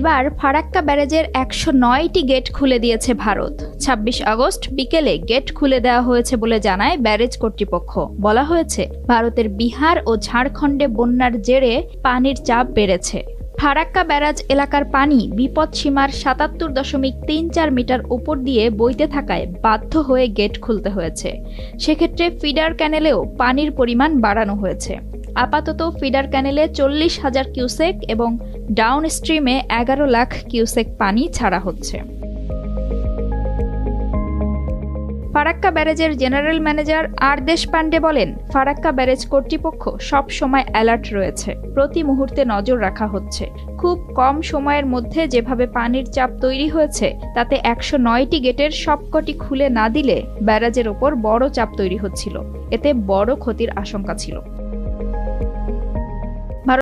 এবার ফারাক্কা ব্যারেজের ১০৯টি গেট খুলে দিয়েছে ভারত। ২৬ আগস্ট বিকেলে গেট খুলে দেওয়া হয়েছে বলে জানায় ব্যারেজ কর্তৃপক্ষ। বলা হয়েছে, ভারতের বিহার ও ঝাড়খণ্ডে বন্যার জেরে পানির চাপ বেড়েছে। ফারাক্কা ব্যারাজ এলাকার পানি বিপদসীমার ৭৭.৩৪ মিটার উপর দিয়ে বইতে থাকায় বাধ্য হয়ে গেট খুলতে হয়েছে। সেক্ষেত্রে ফিডার ক্যানেলেও পানির পরিমাণ বাড়ানো হয়েছে। আপাতত ফিডার ক্যানেলে ৪০,০০০ কিউসেক এবং ডাউন স্ট্রিমে ১১ লাখ কিউসেক পানি ছাড়া হচ্ছে। ফারাক্কা ব্যারেজের জেনারেল ম্যানেজার আরদেশ পান্ডে বলেন, ফারাক্কা ব্যারেজ কর্তৃপক্ষ সব সময় অ্যালার্ট রয়েছে, প্রতি মুহূর্তে নজর রাখা হচ্ছে। খুব কম সময়ের মধ্যে যেভাবে পানির চাপ তৈরি হয়েছে, তাতে ১০৯টি গেটের সবকটি খুলে না দিলে ব্যারাজের ওপর বড় চাপ তৈরি হচ্ছিল। এতে বড় ক্ষতির আশঙ্কা ছিল।